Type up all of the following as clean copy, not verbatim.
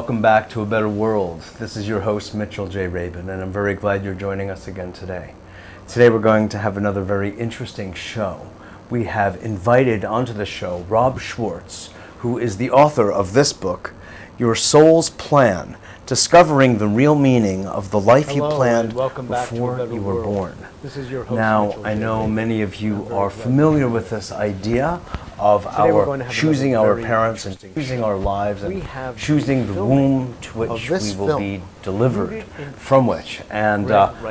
welcome back to A Better World. This is your host, Mitchell J. Rabin, and I'm very glad you're joining us again today. Today we're going to have another very interesting show. We have invited onto the show Rob Schwartz, who is the author of this book, Your Soul's Plan, Discovering the Real Meaning of the Life You Planned Before You Were Born. This is your host, Now, Mitchell I know J. many of you are familiar with this idea of our choosing our parents and choosing our lives and choosing the womb to which we will be delivered from which, and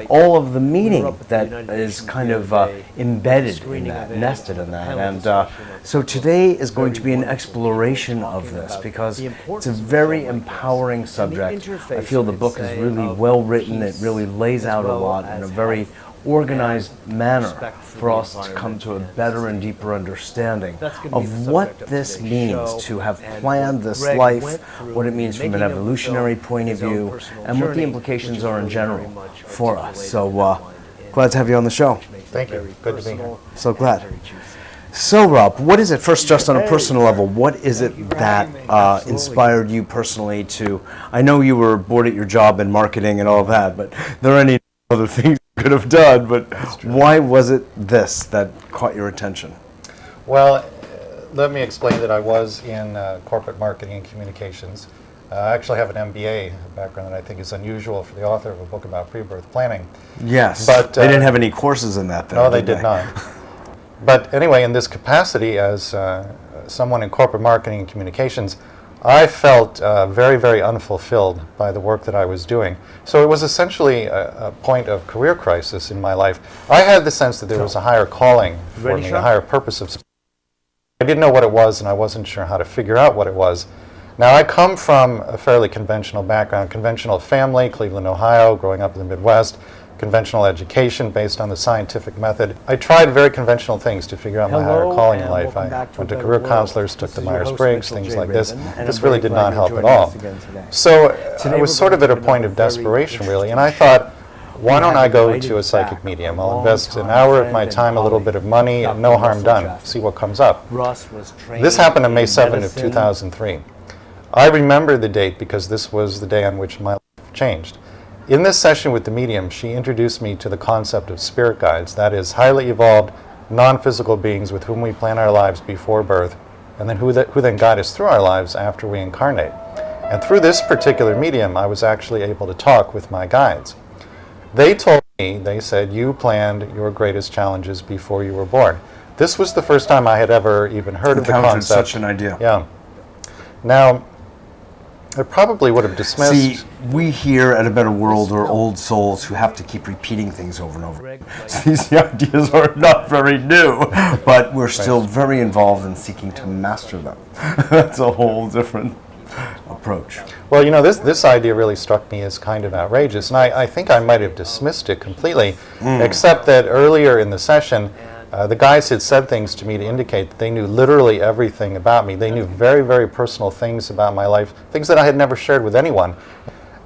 all of the meaning that is kind of embedded in that, nested in that. And so today is going to be an exploration of this because it's a very empowering subject. I feel the book is really well written. It really lays out a lot in a very organized manner for us to come to a better and deeper understanding of what this means to have planned this life, what it means from an evolutionary point of view, and what the implications are in general for us. So glad to have you on the show. Thank you. Good to be here. So glad. So Rob, what is it, first just on a personal level, what is it that inspired you personally to, I know you were bored at your job in marketing and all that, but there are any other things you could have done, but why was it this that caught your attention? Well, let me explain that I was in corporate marketing and communications. I actually have an MBA background that I think is unusual for the author of a book about pre-birth planning. Yes, but they didn't have any courses in that then. No, they did not. But anyway, in this capacity as someone in corporate marketing and communications, I felt very, very unfulfilled by the work that I was doing. So it was essentially a point of career crisis in my life. I had the sense that there was a higher calling for me, a higher purpose of. I didn't know what it was, and I wasn't sure how to figure out what it was. Now, I come from a fairly conventional background, conventional family, Cleveland, Ohio, growing up in the Midwest, conventional education based on the scientific method. I tried very conventional things to figure out my higher calling in life. I went to career counselors, took the Myers-Briggs, things like this. This really did not help at all. So I was sort of at a point of desperation, really, and I thought, why don't I go to a psychic medium? I'll invest an hour of my time, a little bit of money, and no harm done. See what comes up. This happened on May 7th of 2003. I remember the date because this was the day on which my life changed. In this session with the medium, she introduced me to the concept of spirit guides, that is, highly evolved, non-physical beings with whom we plan our lives before birth, and then who then guide us through our lives after we incarnate. And through this particular medium, I was actually able to talk with my guides. They told me, they said, you planned your greatest challenges before you were born. This was the first time I had ever even heard of the concept. Such an idea. Yeah. Now, I probably would have dismissed. See, we here at A Better World are old souls who have to keep repeating things over and over. So these ideas are not very new, but we're still very involved in seeking to master them. That's a whole different approach. Well, you know, this idea really struck me as kind of outrageous, and I think I might have dismissed it completely, except that earlier in the session, the guys had said things to me to indicate that they knew literally everything about me. They knew very, very personal things about my life, things that I had never shared with anyone.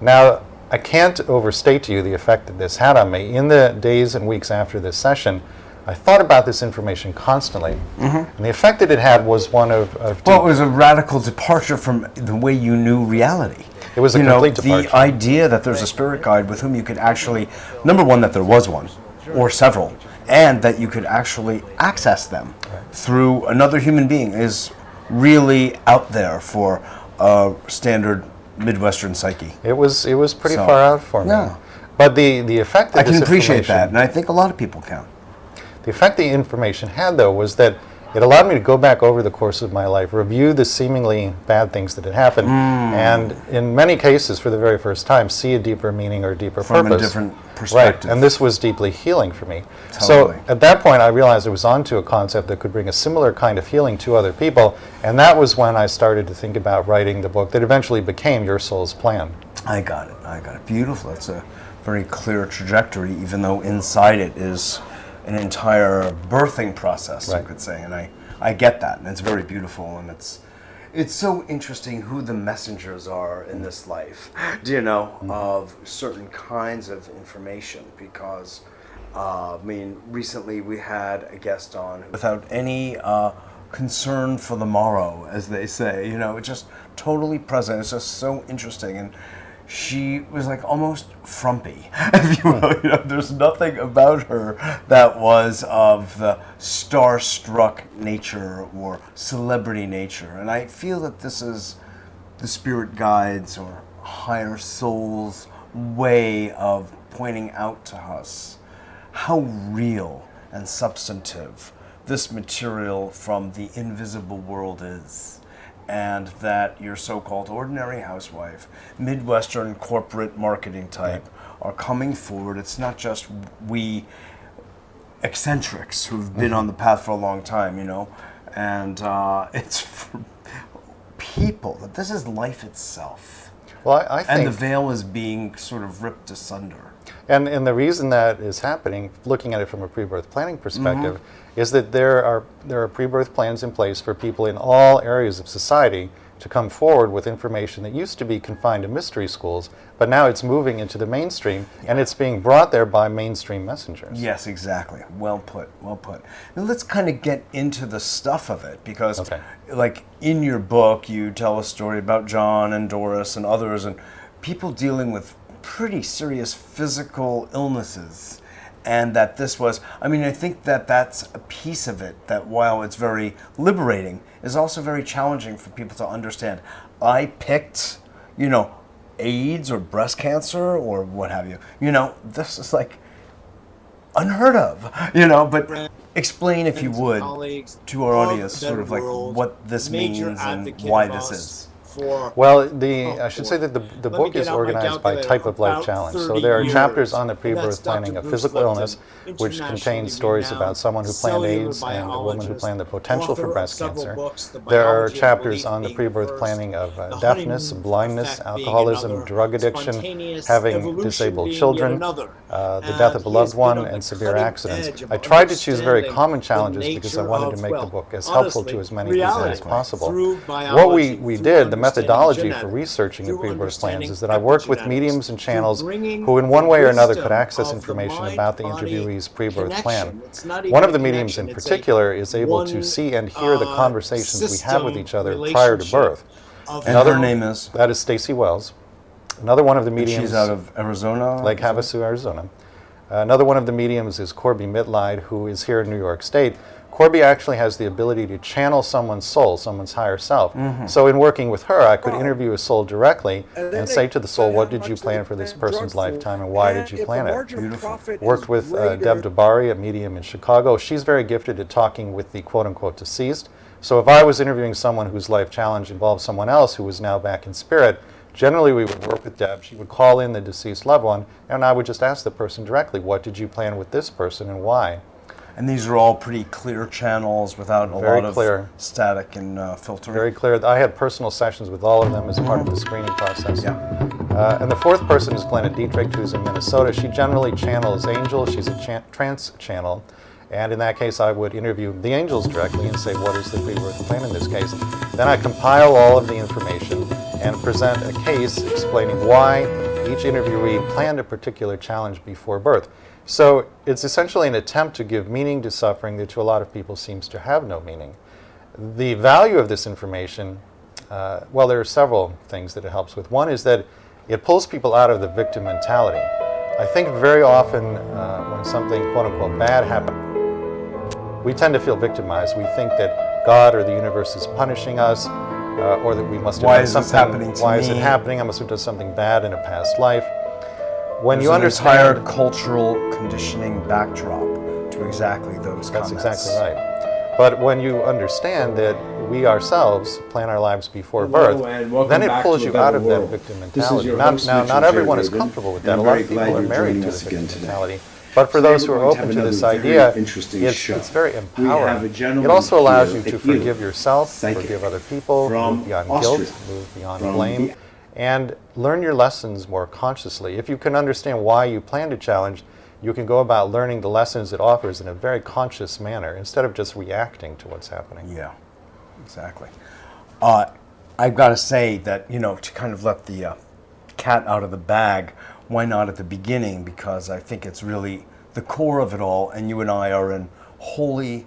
Now, I can't overstate to you the effect that this had on me. In the days and weeks after this session, I thought about this information constantly. And the effect that it had was one of well, it was a radical departure from the way you knew reality. It was a complete departure. The idea that there's a spirit guide with whom you could actually, number one, that there was one, or several, and that you could actually access them through another human being is really out there for a standard Midwestern psyche. It was pretty far out for me. Yeah. But the effect that I can appreciate that, and I think a lot of people can. The effect the information had, though, was that it allowed me to go back over the course of my life, review the seemingly bad things that had happened, and in many cases, for the very first time, see a deeper meaning or deeper purpose. From a different perspective. Right, and this was deeply healing for me. Totally. So at that point, I realized I was onto a concept that could bring a similar kind of healing to other people, and that was when I started to think about writing the book that eventually became Your Soul's Plan. I got it. Beautiful. It's a very clear trajectory, even though inside it is an entire birthing process, you could say, and I get that, and it's very beautiful, and it's so interesting who the messengers are in this life, of certain kinds of information, because, recently we had a guest on without any concern for the morrow, as they say, just totally present. It's just so interesting. And she was like almost frumpy, if you will. There's nothing about her that was of the starstruck nature or celebrity nature. And I feel that this is the spirit guides or higher souls' way of pointing out to us how real and substantive this material from the invisible world is, and that your so-called ordinary housewife, Midwestern corporate marketing type are coming forward. It's not just we eccentrics who've been on the path for a long time, and it's for people, that this is life itself. Well, I think, and the veil is being sort of ripped asunder. And the reason that is happening, looking at it from a pre-birth planning perspective, is that there are pre-birth plans in place for people in all areas of society to come forward with information that used to be confined to mystery schools, but now it's moving into the mainstream, and it's being brought there by mainstream messengers. Yes, exactly. Well put, well put. Now let's kind of get into the stuff of it, because like in your book, you tell a story about John and Doris and others, and people dealing with pretty serious physical illnesses. And that this was, I think that that's a piece of it, that while it's very liberating, is also very challenging for people to understand. I picked, AIDS or breast cancer or what have you. This is like unheard of, but explain, if you would, to our audience sort of like what this means and why this is. Well, I should say that the book is organized by type of life challenge. So there are chapters on the pre-birth planning of physical illness, which contains stories about someone who planned AIDS and a woman who planned the potential for breast cancer. There are chapters on the pre-birth planning of deafness, blindness, alcoholism, drug addiction, having disabled children, the death of a loved one, and severe accidents. I tried to choose very common challenges because I wanted to make the book as helpful to as many people as possible. What we did, the methodology for researching the pre-birth plans, is that I worked with mediums and channels who in one way or another could access information about the interviewee's pre-birth plan. One of the mediums in particular is able to see and hear the conversations we have with each other prior to birth. And her name is? That is Stacy Wells. Another one of the mediums... She's out of Arizona? Lake Havasu, Arizona. Another one of the mediums is Corby Mitleid, who is here in New York State. Corby actually has the ability to channel someone's soul, someone's higher self. So in working with her, I could interview a soul directly and say to the soul, what did you plan for this person's lifetime and why did you plan it? Beautiful. Worked with Deb DeBari, a medium in Chicago. She's very gifted at talking with the quote-unquote deceased. So if I was interviewing someone whose life challenge involved someone else who was now back in spirit, generally we would work with Deb. She would call in the deceased loved one, and I would just ask the person directly, what did you plan with this person and why? And these are all pretty clear channels without a lot of static and filtering. Very clear. I had personal sessions with all of them as part of the screening process. And the fourth person is Glenna Dietrich, who's in Minnesota. She generally channels angels. She's a trance channel. And in that case, I would interview the angels directly and say, what is the pre-birth plan in this case? Then I compile all of the information and present a case explaining why each interviewee planned a particular challenge before birth. So it's essentially an attempt to give meaning to suffering that to a lot of people seems to have no meaning. The value of this information, well, there are several things that it helps with. One is that it pulls people out of the victim mentality. I think very often when something quote-unquote bad happens, we tend to feel victimized. We think that God or the universe is punishing us, or that we must have done something. Why is it happening? I must have done something bad in a past life. When you understand an entire cultural conditioning backdrop to exactly those comments. That's exactly right. But when you understand that we ourselves plan our lives before birth, then it pulls you out of that victim mentality. Not everyone is comfortable with that. A lot of people are married to the victim mentality. But for those who are open to this idea, it's very empowering. It also allows you to forgive yourself, forgive other people, move beyond guilt, move beyond blame, and learn your lessons more consciously. If you can understand why you planned a challenge, you can go about learning the lessons it offers in a very conscious manner instead of just reacting to what's happening. Yeah, exactly. I've got to say that, to kind of let the cat out of the bag, why not at the beginning? Because I think it's really the core of it all, and you and I are in wholly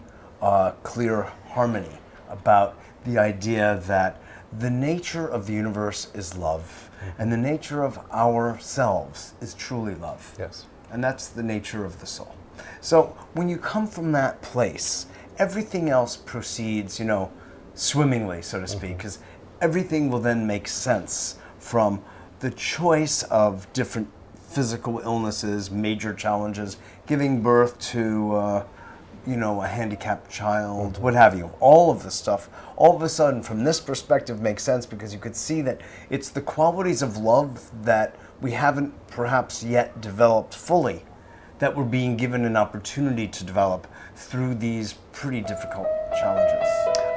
clear harmony about the idea that the nature of the universe is love, and the nature of ourselves is truly love. Yes. And that's the nature of the soul. So when you come from that place, everything else proceeds, swimmingly, so to speak, because everything will then make sense from the choice of different physical illnesses, major challenges, giving birth to, a handicapped child, what have you. All of this stuff, all of a sudden, from this perspective, makes sense because you could see that it's the qualities of love that we haven't perhaps yet developed fully that we're being given an opportunity to develop through these pretty difficult challenges.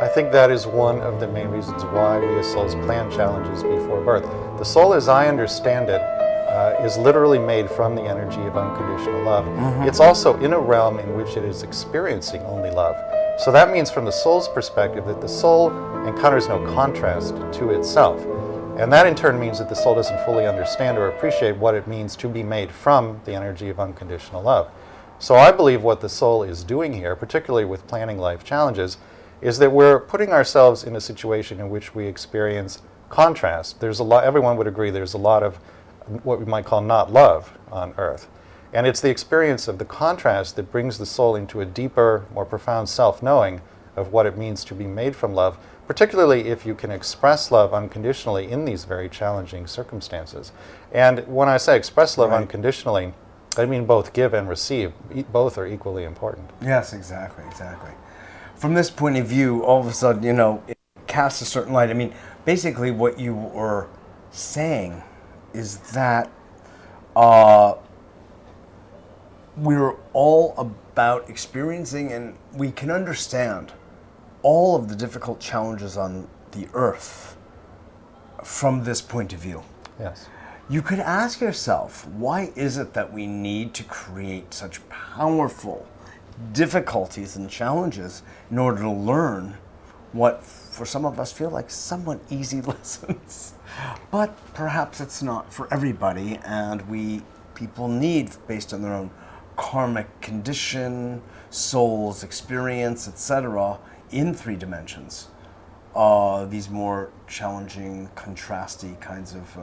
I think that is one of the main reasons why we as souls plan challenges before birth. The soul, as I understand it, is literally made from the energy of unconditional love. It's also in a realm in which it is experiencing only love. So that means from the soul's perspective that the soul encounters no contrast to itself. And that in turn means that the soul doesn't fully understand or appreciate what it means to be made from the energy of unconditional love. So I believe what the soul is doing here, particularly with planning life challenges, is that we're putting ourselves in a situation in which we experience contrast. There's a lot, everyone would agree there's a lot of what we might call not love on earth. And it's the experience of the contrast that brings the soul into a deeper, more profound self-knowing of what it means to be made from love, particularly if you can express love unconditionally in these very challenging circumstances. And when I say express love unconditionally, I mean both give and receive. Both are equally important. Yes, exactly. From this point of view, all of a sudden, it casts a certain light. I mean, basically what you were saying is that we're all about experiencing, and we can understand all of the difficult challenges on the earth from this point of view. Yes. You could ask yourself, why is it that we need to create such powerful difficulties and challenges in order to learn what, for some of us, feel like somewhat easy lessons? But perhaps it's not for everybody, and people need, based on their own karmic condition, soul's experience, etc., in 3 dimensions, these more challenging, contrasty kinds of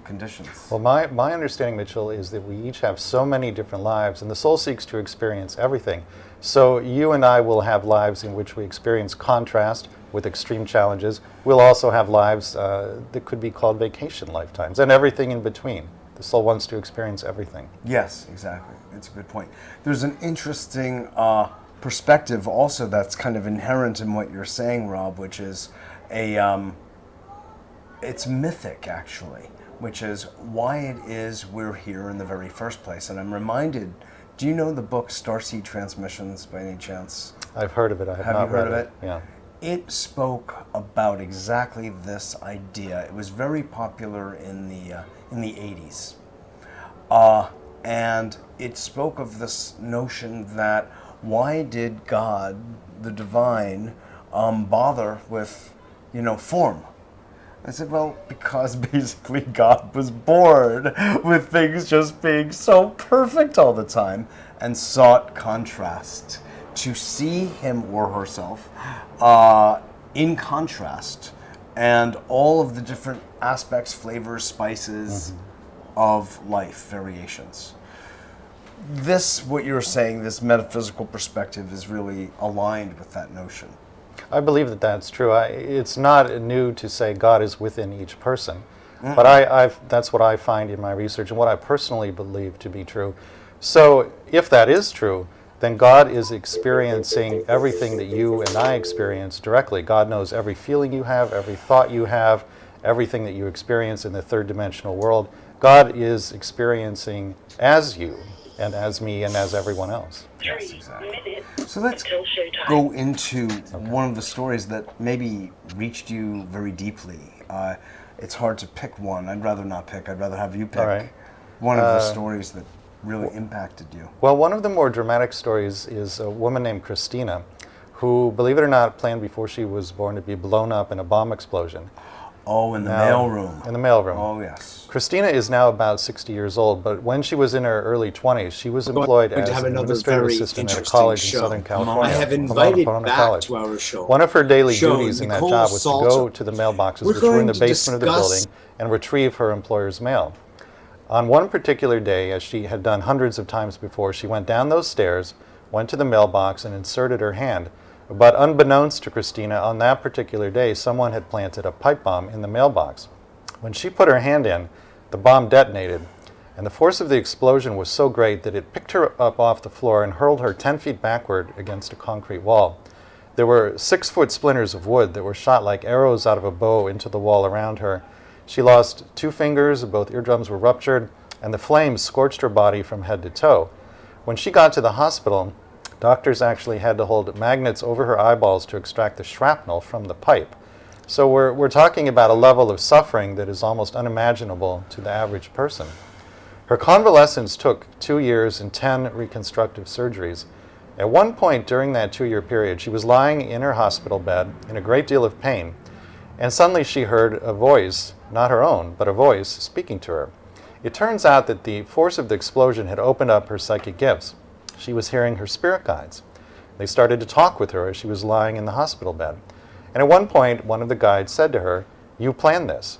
conditions. Well, my understanding, Mitchell, is that we each have so many different lives, and the soul seeks to experience everything. So you and I will have lives in which we experience contrast with extreme challenges. We'll also have lives that could be called vacation lifetimes, and everything in between. The soul wants to experience everything. Yes, exactly. It's a good point. There's an interesting perspective also that's kind of inherent in what you're saying, Rob, which is it's mythic, actually, which is why it is we're here in the very first place. And I'm reminded, do you know the book Starseed Transmissions by any chance? I've heard of it. I have not read it. Have you heard of it? Yeah. It spoke about exactly this idea. It was very popular in the 80s. And it spoke of this notion that why did God, the divine, bother with, form? I said, well, because basically God was bored with things just being so perfect all the time and sought contrast. To see him or herself in contrast and all of the different aspects, flavors, spices of life, variations. This, what you're saying, this metaphysical perspective is really aligned with that notion. I believe that that's true. It's not new to say God is within each person, but that's what I find in my research and what I personally believe to be true. So if that is true, then God is experiencing everything that you and I experience directly. God knows every feeling you have, every thought you have, everything that you experience in the third dimensional world. God is experiencing as you and as me and as everyone else. Yes, exactly. So let's go into one of the stories that maybe reached you very deeply. It's hard to pick one. I'd rather not pick. I'd rather have you pick one of the stories that really impacted you. Well, one of the more dramatic stories is a woman named Christina, who, believe it or not, planned before she was born to be blown up in a bomb explosion. Oh, in the mailroom. In the mailroom. Oh, yes. Christina is now about 60 years old, but when she was in her early 20s, she was employed as an administrative assistant at a college in Southern California. I have invited back College. to our show. One of her daily duties in that job was to go to the mailboxes, which were in the basement of the building, and retrieve her employer's mail. On one particular day, as she had done hundreds of times before, she went down those stairs, went to the mailbox, and inserted her hand. But unbeknownst to Christina, on that particular day, someone had planted a pipe bomb in the mailbox. When she put her hand in, the bomb detonated, and the force of the explosion was so great that it picked her up off the floor and hurled her 10 feet backward against a concrete wall. There were 6-foot splinters of wood that were shot like arrows out of a bow into the wall around her. She lost 2 fingers, both eardrums were ruptured, and the flames scorched her body from head to toe. When she got to the hospital, doctors actually had to hold magnets over her eyeballs to extract the shrapnel from the pipe. So we're talking about a level of suffering that is almost unimaginable to the average person. Her convalescence took 2 years and 10 reconstructive surgeries. At one point during that 2-year period, she was lying in her hospital bed in a great deal of pain, and suddenly she heard a voice, not her own, but a voice speaking to her. It turns out that the force of the explosion had opened up her psychic gifts. She was hearing her spirit guides. They started to talk with her as she was lying in the hospital bed. And at one point, one of the guides said to her, "You planned this."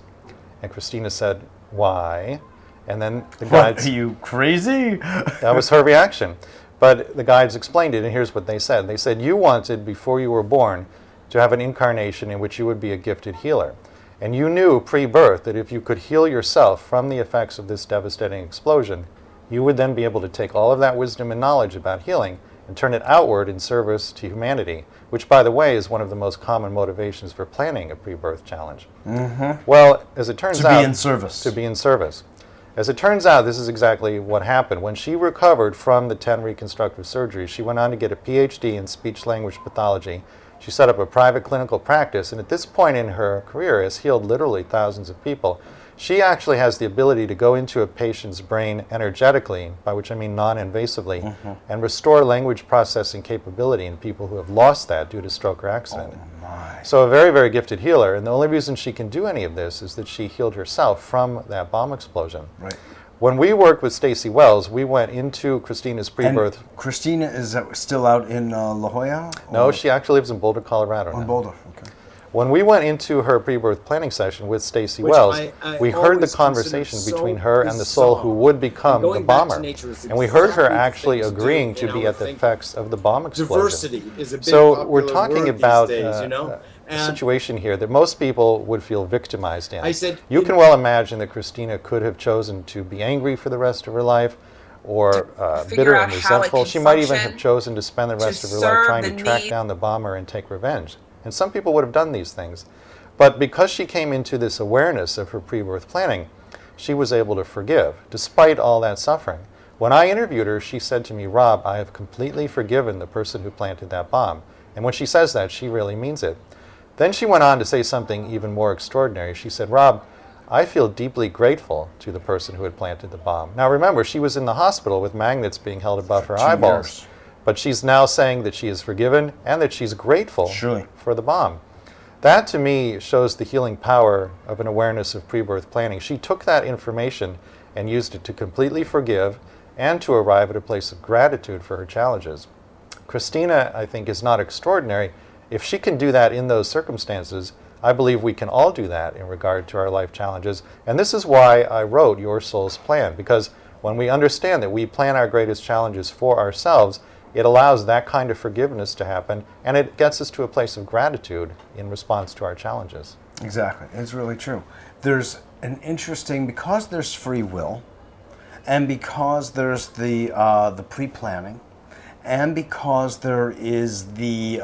And Christina said, "Why?" And then the guides... What, are you crazy? That was her reaction. But the guides explained it, and here's what they said. They said, "You wanted, before you were born, to have an incarnation in which you would be a gifted healer. And you knew pre-birth that if you could heal yourself from the effects of this devastating explosion, you would then be able to take all of that wisdom and knowledge about healing and turn it outward in service to humanity," which, by the way, is one of the most common motivations for planning a pre-birth challenge. Mm-hmm. Well, as it turns out... To be in service. To be in service. As it turns out, this is exactly what happened. When she recovered from the 10 reconstructive surgeries, she went on to get a PhD in speech-language pathology. She set up a private clinical practice, and at this point in her career has healed literally thousands of people. She actually has the ability to go into a patient's brain energetically, by which I mean non-invasively, and restore language processing capability in people who have lost that due to stroke or accident. Oh my. So a very, very gifted healer, and the only reason she can do any of this is that she healed herself from that bomb explosion. Right. When we worked with Stacey Wells, we went into Christina's pre-birth... And Christina is still out in La Jolla? No, she actually lives in Boulder, Colorado now. In Boulder, okay. When we went into her pre-birth planning session with Stacey Wells, we heard the conversation between her and the soul who would become the bomber. And we heard her actually agreeing to be at the effects of the bomb explosion. Diversity is a big So we're talking about days, you know? a situation here that most people would feel victimized in. I said, you can well imagine that Christina could have chosen to be angry for the rest of her life, or bitter and resentful. She might even have chosen to spend the rest of her life trying to track down the bomber and take revenge. And some people would have done these things. But because she came into this awareness of her pre-birth planning, she was able to forgive, despite all that suffering. When I interviewed her, she said to me, "Rob, I have completely forgiven the person who planted that bomb." And when she says that, she really means it. Then she went on to say something even more extraordinary. She said, "Rob, I feel deeply grateful to the person who had planted the bomb." Now remember, she was in the hospital with magnets being held above her eyeballs. But she's now saying that she is forgiven and that she's grateful for the bomb. That, to me, shows the healing power of an awareness of pre-birth planning. She took that information and used it to completely forgive and to arrive at a place of gratitude for her challenges. Christina, I think, is not extraordinary. If she can do that in those circumstances, I believe we can all do that in regard to our life challenges. And this is why I wrote Your Soul's Plan, because when we understand that we plan our greatest challenges for ourselves, it allows that kind of forgiveness to happen, and it gets us to a place of gratitude in response to our challenges. Exactly. It's really true. There's an interesting, because there's free will, and because there's the pre-planning, and because there is the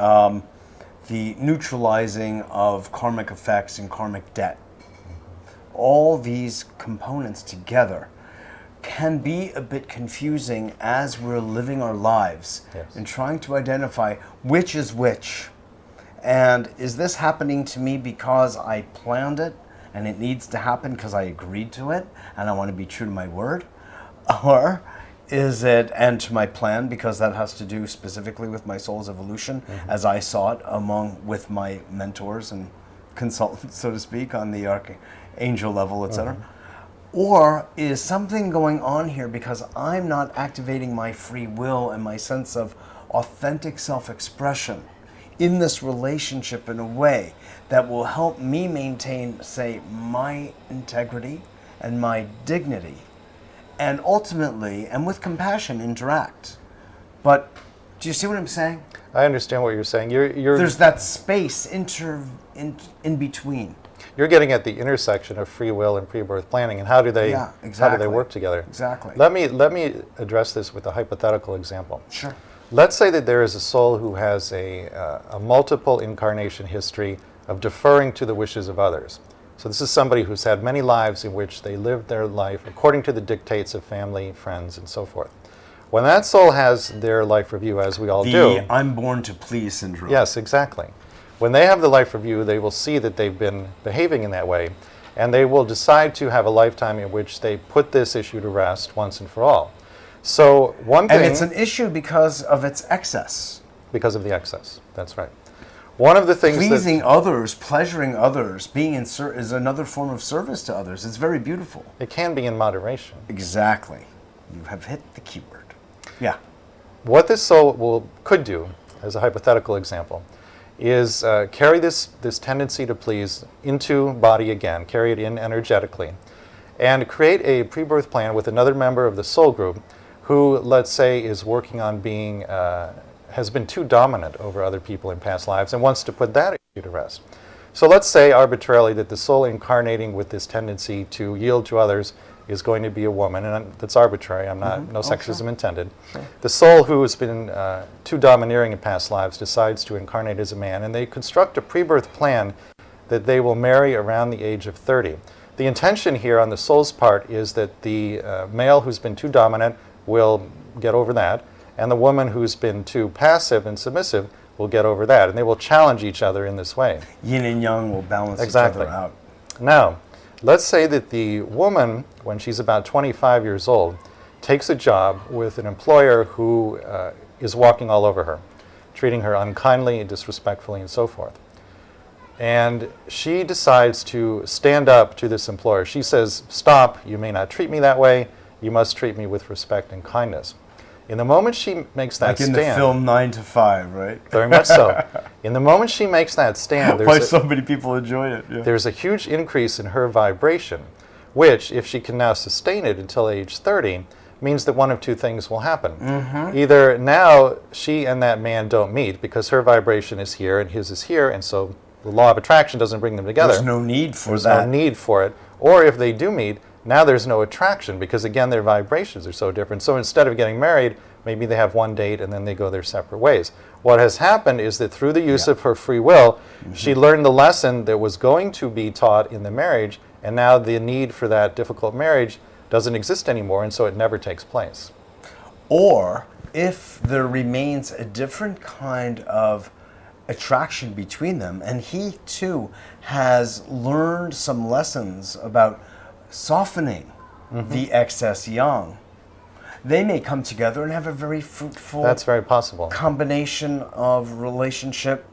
neutralizing of karmic effects and karmic debt. All these components together can be a bit confusing as we're living our lives and trying to identify which is which. And is this happening to me because I planned it and it needs to happen because I agreed to it and I want to be true to my word? Or is it, and to my plan, because that has to do specifically with my soul's evolution as I saw it with my mentors and consultant, so to speak, on the archangel level, etc.? Or is something going on here because I'm not activating my free will and my sense of authentic self-expression in this relationship in a way that will help me maintain, say, my integrity and my dignity, and ultimately, and with compassion, interact? But do you see what I'm saying? I understand what you're saying. There's that space in between. You're getting at the intersection of free will and pre-birth planning, and how do they work together? Exactly. Let me address this with a hypothetical example. Sure. Let's say that there is a soul who has a multiple incarnation history of deferring to the wishes of others. So this is somebody who's had many lives in which they lived their life according to the dictates of family, friends, and so forth. When that soul has their life review, as we all do... The I'm born to please syndrome. Yes, exactly. When they have the life review, they will see that they've been behaving in that way, and they will decide to have a lifetime in which they put this issue to rest once and for all. So one thing... And it's an issue because of its excess. Because of the excess, that's right. One of the things Pleasing others, pleasuring others, being is another form of service to others. It's very beautiful. It can be in moderation. Exactly. You have hit the key word. Yeah. What this soul could do, as a hypothetical example, is carry this tendency to please into body again, carry it in energetically, and create a pre-birth plan with another member of the soul group who, let's say, is working on being, has been too dominant over other people in past lives and wants to put that issue to rest. So let's say arbitrarily that the soul incarnating with this tendency to yield to others is going to be a woman, and that's arbitrary. No sexism intended. Sure. The soul who has been too domineering in past lives decides to incarnate as a man, and they construct a pre-birth plan that they will marry around the age of 30. The intention here on the soul's part is that the male who's been too dominant will get over that, and the woman who's been too passive and submissive will get over that, and they will challenge each other in this way. Yin and yang will balance each other out. Now, let's say that the woman, when she's about 25 years old, takes a job with an employer who is walking all over her, treating her unkindly, disrespectfully, and so forth. And she decides to stand up to this employer. She says, "Stop, you may not treat me that way. You must treat me with respect and kindness." In the moment she makes that stand... Like in the film 9 to 5, right? Very much so. In the moment she makes that stand... Why so many people enjoy it. Yeah. There's a huge increase in her vibration, which, if she can now sustain it until age 30, means that one of two things will happen. Either now she and that man don't meet because her vibration is here and his is here, and so the law of attraction doesn't bring them together. There's no need for that. There's no need for it. Or if they do meet, now there's no attraction because, again, their vibrations are so different. So instead of getting married, maybe they have one date and then they go their separate ways. What has happened is that through the use of her free will, she learned the lesson that was going to be taught in the marriage, and now the need for that difficult marriage doesn't exist anymore, and so it never takes place. Or if there remains a different kind of attraction between them, and he too has learned some lessons about softening the excess yang, they may come together and have a very fruitful... That's very possible. ...combination of relationship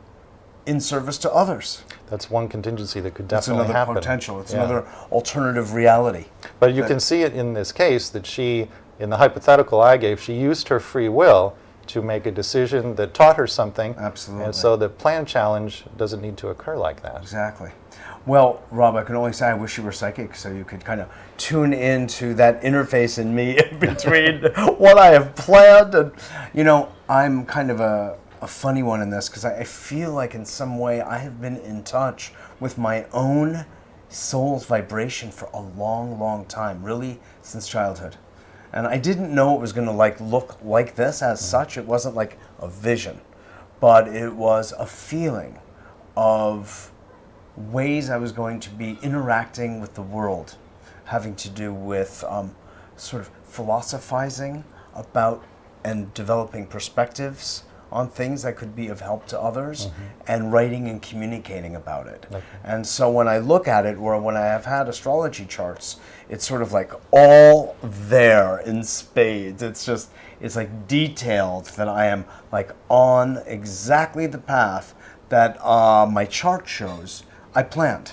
in service to others. That's one contingency that could definitely happen. It's another potential. It's another alternative reality. But you can see it in this case that she, in the hypothetical I gave, she used her free will to make a decision that taught her something. Absolutely. And so the plan challenge doesn't need to occur like that. Exactly. Well, Rob, I can only say I wish you were psychic so you could kind of tune into that interface in me in between what I have planned. And, you know, I'm kind of a funny one in this because I feel like in some way I have been in touch with my own soul's vibration for a long, long time, really since childhood. And I didn't know it was going to look like this as such. It wasn't like a vision, but it was a feeling of ways I was going to be interacting with the world, having to do with sort of philosophizing about and developing perspectives on things that could be of help to others, and writing and communicating about it. Okay. And so when I look at it, or when I have had astrology charts, it's sort of like all there in spades. It's like detailed that I am like on exactly the path that my chart shows I planned,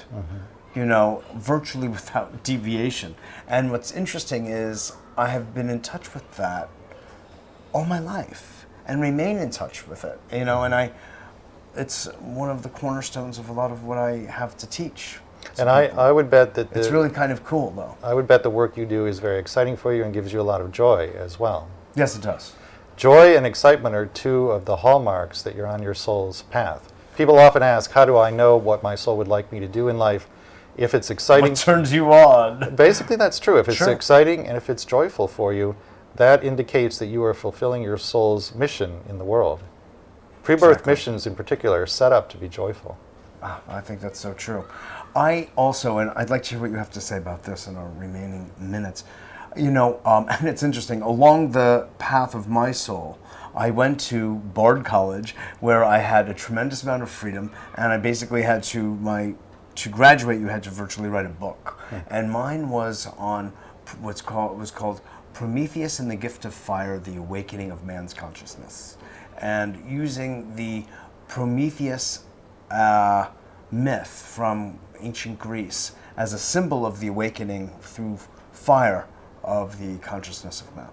you know, virtually without deviation. And what's interesting is I have been in touch with that all my life and remain in touch with it, you know, and it's one of the cornerstones of a lot of what I have to teach. And I would bet that it's really kind of cool, though. I would bet the work you do is very exciting for you and gives you a lot of joy as well. Yes, it does. Joy and excitement are two of the hallmarks that you're on your soul's path. People often ask, how do I know what my soul would like me to do in life? If it's exciting... What turns you on? Basically, that's true. If it's Sure. exciting and if it's joyful for you, that indicates that you are fulfilling your soul's mission in the world. Pre-birth missions in particular are set up to be joyful. I think that's so true. I also, and I'd like to hear what you have to say about this in our remaining minutes, you know, and it's interesting, along the path of my soul, I went to Bard College where I had a tremendous amount of freedom, and I basically had to graduate, you had to virtually write a book. And mine was on was called Prometheus and the Gift of Fire, the Awakening of Man's Consciousness. And using the Prometheus myth from ancient Greece as a symbol of the awakening through fire of the consciousness of man.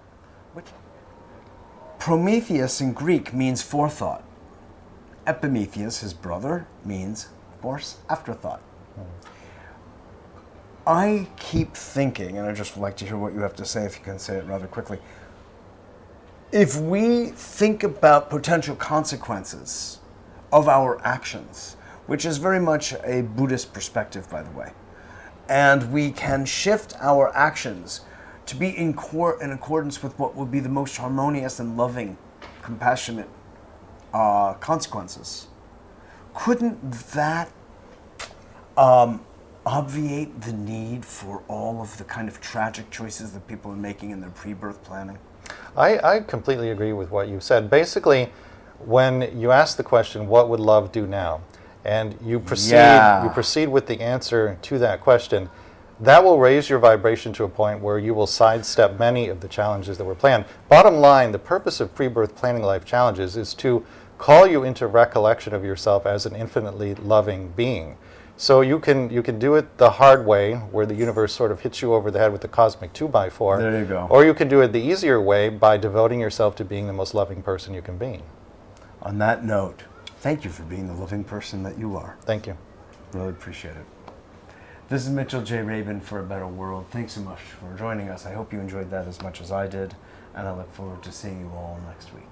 Prometheus in Greek means forethought. Epimetheus, his brother, means, of course, afterthought. I keep thinking, and I'd just like to hear what you have to say if you can say it rather quickly. If we think about potential consequences of our actions, which is very much a Buddhist perspective, by the way, and we can shift our actions to be in accordance with what would be the most harmonious and loving, compassionate consequences, couldn't that obviate the need for all of the kind of tragic choices that people are making in their pre-birth planning? I completely agree with what you said. Basically, when you ask the question, what would love do now? And you proceed with the answer to that question, that will raise your vibration to a point where you will sidestep many of the challenges that were planned. Bottom line, the purpose of pre-birth planning life challenges is to call you into recollection of yourself as an infinitely loving being. So you can do it the hard way, where the universe sort of hits you over the head with the cosmic 2x4. There you go. Or you can do it the easier way by devoting yourself to being the most loving person you can be. On that note, thank you for being the loving person that you are. Thank you. Really appreciate it. This is Mitchell J. Rabin for A Better World. Thanks so much for joining us. I hope you enjoyed that as much as I did, and I look forward to seeing you all next week.